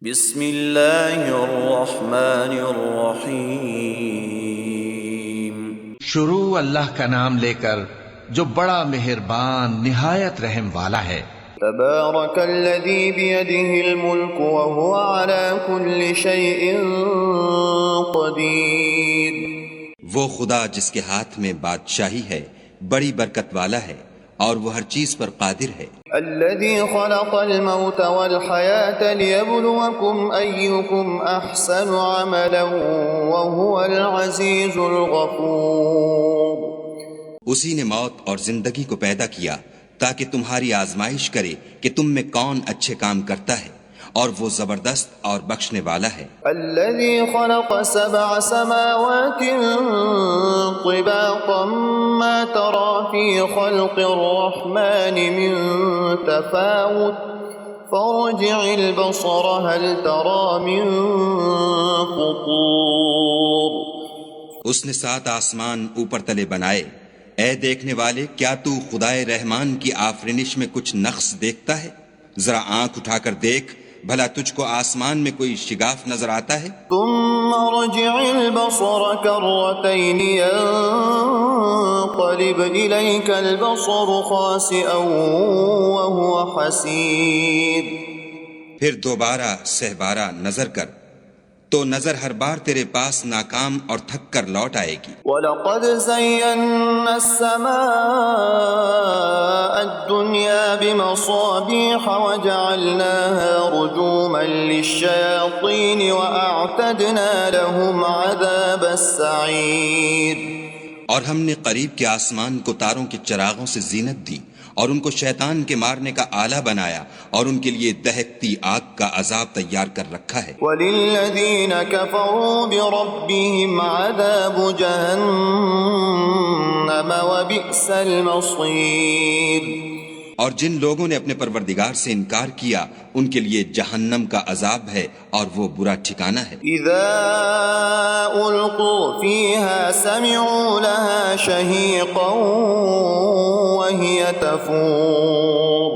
بسم اللہ الرحمن الرحیم۔ شروع اللہ کا نام لے کر جو بڑا مہربان نہایت رحم والا ہے۔ تبارک الذی بیدہ الملک وہو علی کل شیء قدیر۔ وہ خدا جس کے ہاتھ میں بادشاہی ہے بڑی برکت والا ہے اور وہ ہر چیز پر قادر ہے۔ الذي خلق الموت والحياة ليبلوكم أيكم أحسن عملا وهو العزيز الغفور۔ اسی نے موت اور زندگی کو پیدا کیا تاکہ تمہاری آزمائش کرے کہ تم میں کون اچھے کام کرتا ہے، اور وہ زبردست اور بخشنے والا ہے۔ الذي خلق 7 سماوات طباقا ما ترى في خلق الرحمن من تفاوت فارجع البصر هل ترى من فطور۔ اس نے 7 آسمان اوپر تلے بنائے، اے دیکھنے والے کیا تو خدائے رحمان کی آفرینش میں کچھ نقص دیکھتا ہے؟ ذرا آنکھ اٹھا کر دیکھ، بھلا تجھ کو آسمان میں کوئی شگاف نظر آتا ہے؟ ثم رجع البصر كرتين ينقلب إليك البصر خاسئا وهو حسير۔ پھر دوبارہ سہبارہ نظر کر تو نظر ہر بار تیرے پاس ناکام اور تھک کر لوٹ آئے گی۔ وَلَقَدْ زَيَّنَّا السَّمَاءَ الدُّنْيَا بِمَصَابِيحَ وَجَعَلْنَاهَا رُجُومًا لِلشَّيَاطِينِ وَأَعْتَدْنَا لَهُمْ عَذَابَ السَّعِيرِ۔ اور ہم نے قریب کے آسمان کو تاروں کے چراغوں سے زینت دی اور ان کو شیطان کے مارنے کا آلہ بنایا اور ان کے لیے دہکتی آگ کا عذاب تیار کر رکھا ہے۔ وَلِلَّذِينَ كَفَرُوا بِرَبِّهِمْ عَذَابُ جَهَنَّمَ وَبِئْسَ الْمَصِيرُ۔ اور جن لوگوں نے اپنے پروردگار سے انکار کیا ان کے لیے جہنم کا عذاب ہے اور وہ برا ٹھکانہ ہے۔ اذا القوا فيها سمعوا لها شهيقا وهي تفور۔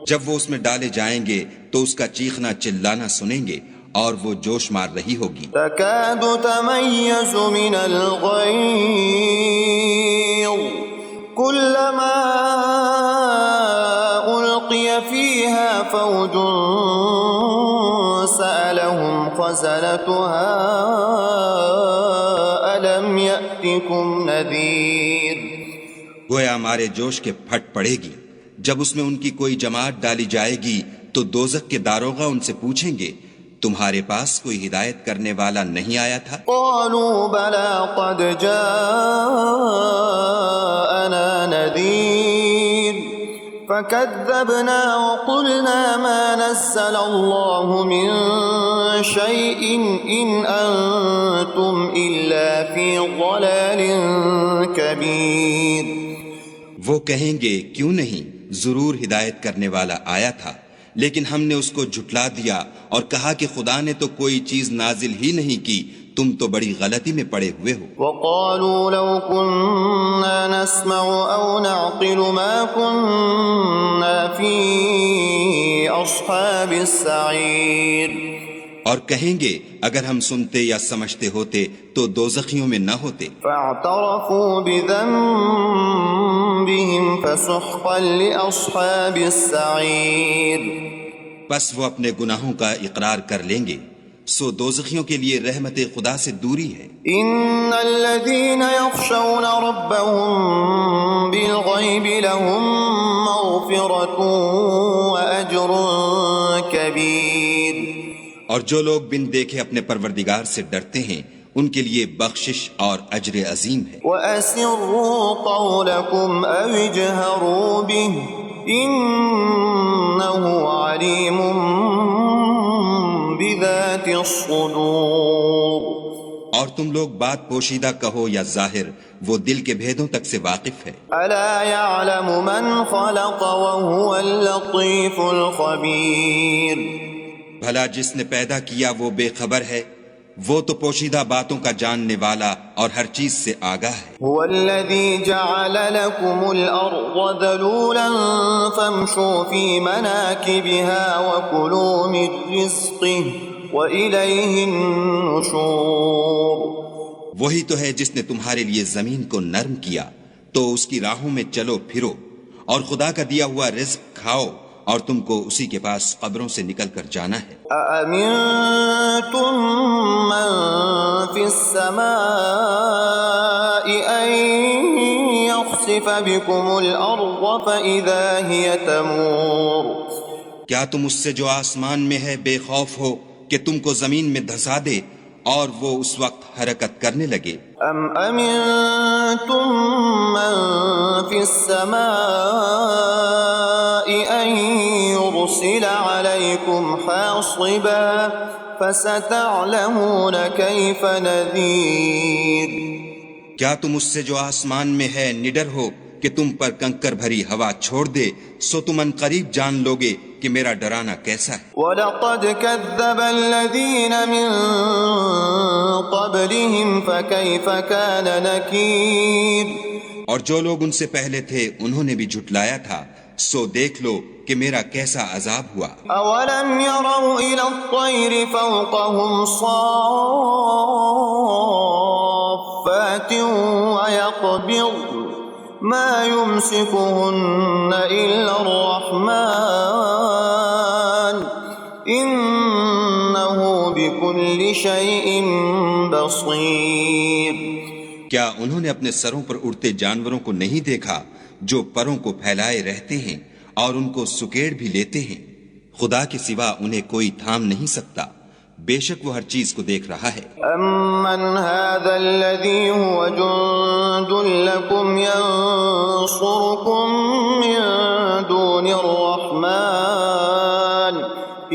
جب وہ اس میں ڈالے جائیں گے تو اس کا چیخنا چلانا سنیں گے اور وہ جوش مار رہی ہوگی۔ تكاد تميز من الغيظ كلما ألقي فيها فوج سألهم خزنتها ألم يأتكم نذير۔ گویا ہمارے جوش کے پھٹ پڑے گی جب اس میں ان کی کوئی جماعت ڈالی جائے گی تو دوزخ کے داروغہ ان سے پوچھیں گے تمہارے پاس کوئی ہدایت کرنے والا نہیں آیا تھا؟ قالوا بلى قد جاءنا نذير فكذبنا وقلنا ما نزل الله من شيء إن أنتم إلا في ضلال كبير۔ وہ کہیں گے کیوں نہیں، ضرور ہدایت کرنے والا آیا تھا، لیکن ہم نے اس کو جھٹلا دیا اور کہا کہ خدا نے تو کوئی چیز نازل ہی نہیں کی، تم تو بڑی غلطی میں پڑے ہوئے ہو۔ وقالوا لو كنا نسمع أو نعقل ما كنا في أصحاب السعير۔ اور کہیں گے اگر ہم سنتے یا سمجھتے ہوتے تو دوزخیوں میں نہ ہوتے۔ فاعترفوا بذنبهم فسحقا لأصحاب السعير۔ پس وہ اپنے گناہوں کا اقرار کر لیں گے، سو دوزخیوں کے لیے رحمت خدا سے دوری ہے۔ ان الذين يخشون ربهم بالغيب لهم مغفرة وأجر كبير۔ اور جو لوگ بن دیکھے اپنے پروردگار سے ڈرتے ہیں ان کے لیے بخشش اور اجر عظیم ہے۔ وَأَسِرُّوا قَوْلَكُمْ أَوِ اجْهَرُوا بِهِ إِنَّهُ عَلِيمٌ بِذَاتِ الصُّدُورِ۔ اور تم لوگ بات پوشیدہ کہو یا ظاہر، وہ دل کے بھیدوں تک سے واقف ہے۔ أَلَا يَعْلَمُ مَنْ خَلَقَ وَهُوَ اللَّطِيفُ الْخَبِيرُ۔ بھلا جس نے پیدا کیا وہ بے خبر ہے، وہ تو پوشیدہ باتوں کا جاننے والا اور ہر چیز سے آگاہ ہے۔ هو الذي جعل لكم الأرض ذلولا فامشوا في مناكبها وكلوا من رزقه وإليه النشور۔ وہی تو ہے جس نے تمہارے لیے زمین کو نرم کیا تو اس کی راہوں میں چلو پھرو، اور خدا کا دیا ہوا رزق کھاؤ، اور تم کو اسی کے پاس قبروں سے نکل کر جانا ہے۔ أأمنتم من في السماء أن يخسف بكم الأرض فإذا هي تمور۔ کیا تم اس سے جو آسمان میں ہے بے خوف ہو کہ تم کو زمین میں دھسا دے اور وہ اس وقت حرکت کرنے لگے؟ أم أمنتم من في السماء أن يرسل عليكم حاصبا فستعلمون كيف نذير۔ کیا تم اس سے جو آسمان میں ہے نڈر ہو کہ تم پر کنکر بھری ہوا چھوڑ دے، سو تم ان قریب جان لوگے کہ میرا ڈرانا کیسا ہے۔ وَلَقَدْ كَذَّبَ الَّذِينَ مِن قَبْلِهِمْ فَكَيْفَ كَانَ نَكِيرٌ۔ اور جو لوگ ان سے پہلے تھے انہوں نے بھی جھٹلایا تھا، سو دیکھ لو کہ میرا کیسا عذاب ہوا۔ أَوَلَمْ يَرَوْا إِلَى الطَّيْرِ فَوْقَهُمْ صَافَّاتٍ وَيَقْبِضْنَ مَا يُمْسِكُهُنَّ إِلَّا الرَّحْمَنُ إِنَّهُ بِكُلِّ شَيْءٍ بَصِيرٌ۔ کیا انہوں نے اپنے سروں پر اڑتے جانوروں کو نہیں دیکھا جو پروں کو پھیلائے رہتے ہیں اور ان کو سکیڑ بھی لیتے ہیں؟ خدا کے سوا انہیں کوئی تھام نہیں سکتا، بے شک وہ ہر چیز کو دیکھ رہا ہے۔ أَمَّنْ هَذَا الَّذِي هُوَ جُنْدٌ لَكُمْ يَنْصُرُكُمْ مِنْ دُونِ الرَّحْمَنِ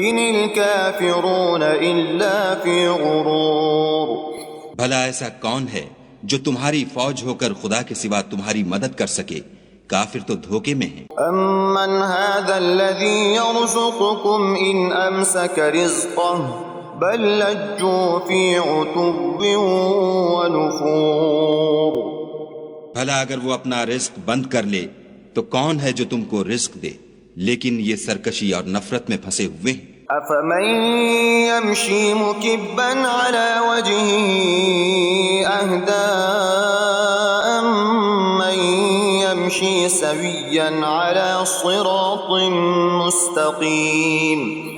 إِنِ الْكَافِرُونَ إِلَّا فِي غُرُورٍ۔ بھلا ایسا کون ہے جو تمہاری فوج ہو کر خدا کے سوا تمہاری مدد کر سکے؟ کافر تو دھوکے میں ہیں۔ أَمَّنْ هَذَا الَّذِي يَرْزُقُكُمْ إِنْ أَمْسَكَ رِزْقَهُ بَلْ لَجُّوا فِي عُتُوٍّ وَنُفُورٍ۔ بھلا اگر وہ اپنا رزق بند کر لے تو کون ہے جو تم کو رزق دے؟ لیکن یہ سرکشی اور نفرت میں پھنسے ہوئے ہیں۔ أَفَمَن يَمْشِي مُكِبًّا عَلَى وَجْهِهِ أَهْدَىٰ أَمَّن يَمْشِي سَوِيًّا عَلَى صِرَاطٍ مُّسْتَقِيمٍ۔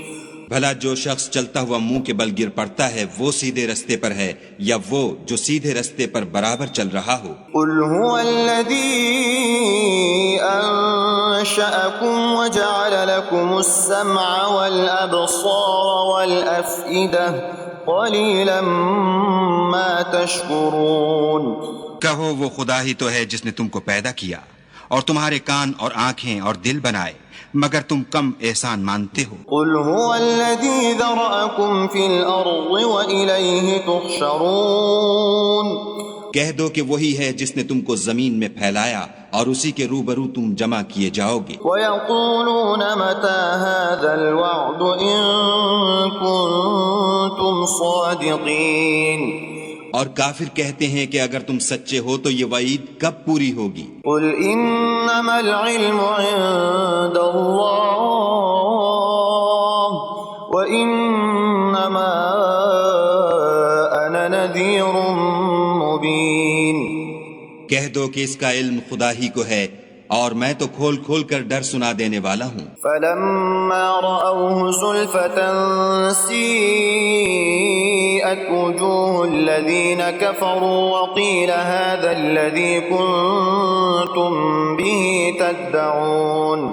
بھلا جو شخص چلتا ہوا منہ کے بل گر پڑتا ہے وہ سیدھے رستے پر ہے یا وہ جو سیدھے رستے پر برابر چل رہا ہو؟ قُلْ هُوَ الَّذِي أَنشَأَكُمْ وَجَعَلَ لَكُمُ السَّمْعَ وَالْأَبْصَارَ وَالْأَفْئِدَةَ قَلِيلًا مَا تَشْكُرُونَ۔ کہو وہ خدا ہی تو ہے جس نے تم کو پیدا کیا اور تمہارے کان اور آنکھیں اور دل بنائے، مگر تم کم احسان مانتے ہو۔ قُلْ هُوَ الَّذِي ذَرَأَكُمْ فِي الْأَرْضِ وَإِلَيْهِ تُحْشَرُونَ۔ کہہ دو کہ وہی ہے جس نے تم کو زمین میں پھیلایا اور اسی کے روبرو تم جمع کیے جاؤ گے۔ وَيَقُولُونَ مَتَى هَذَا الْوَعْدُ إِن كُنتُمْ صَادِقِينَ۔ اور کافر کہتے ہیں کہ اگر تم سچے ہو تو یہ وعید کب پوری ہوگی؟ قُلْ إِنَّمَا الْعِلْمُ عِندَ اللَّهِ وَإِنَّمَا أَنَا نَذِيرٌ مُبِينٌ۔ کہہ دو کہ اس کا علم خدا ہی کو ہے اور میں تو کھول کھول کر ڈر سنا دینے والا ہوں۔ فَلَمَّا رَأَوْهُ زُلْفَةً سِيئَتْ وُجُوهُ الَّذِينَ كَفَرُوا وَقِيلَ هَذَا الَّذِي كُنتُم بِهِ تَدَّعُونَ۔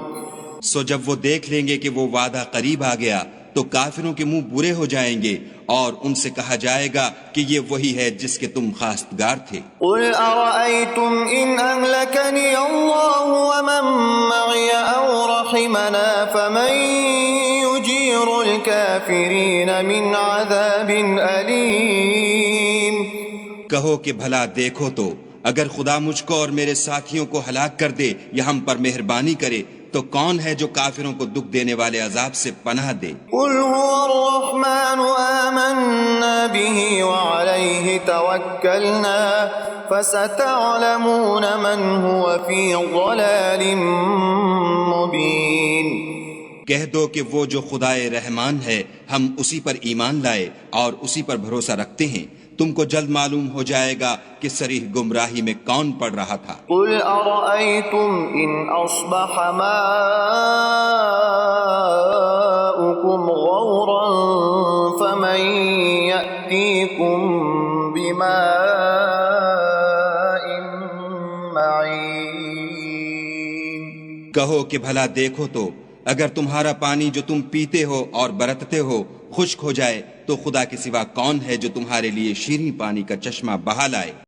سو جب وہ دیکھ لیں گے کہ وہ وعدہ قریب آ گیا تو کافروں کے منہ برے ہو جائیں گے اور ان سے کہا جائے گا کہ یہ وہی ہے جس کے تم خواستگار تھے۔ قُلْ أَرَأَيْتُمْ إِنْ أَهْلَكَنِيَ اللَّهُ وَمَن مَّعِيَ أَوْ رَحِمَنَا فَمَن يُجِيرُ الْكَافِرِينَ مِنْ عَذَابٍ أَلِيمٍ۔ کہو کہ بھلا دیکھو تو اگر خدا مجھ کو اور میرے ساتھیوں کو ہلاک کر دے یا ہم پر مہربانی کرے تو کون ہے جو کافروں کو دکھ دینے والے عذاب سے پناہ دے؟ قُلْ هُوَ الرَّحْمَنُ آمَنَّا بِهِ توكلنا فستعلمون من هو في ضلال مبين کہہ دو کہ وہ جو خدائے رحمان ہے ہم اسی پر ایمان لائے اور اسی پر بھروسہ رکھتے ہیں، تم کو جلد معلوم ہو جائے گا کہ صریح گمراہی میں کون پڑ رہا تھا۔ قل أرأيتم إن أصبح ماؤكم غورا فمن يأتيكم بماء معين کہو کہ بھلا دیکھو تو اگر تمہارا پانی جو تم پیتے ہو اور برتتے ہو خشک ہو جائے تو خدا کے سوا کون ہے جو تمہارے لیے شیریں پانی کا چشمہ بہا لائے۔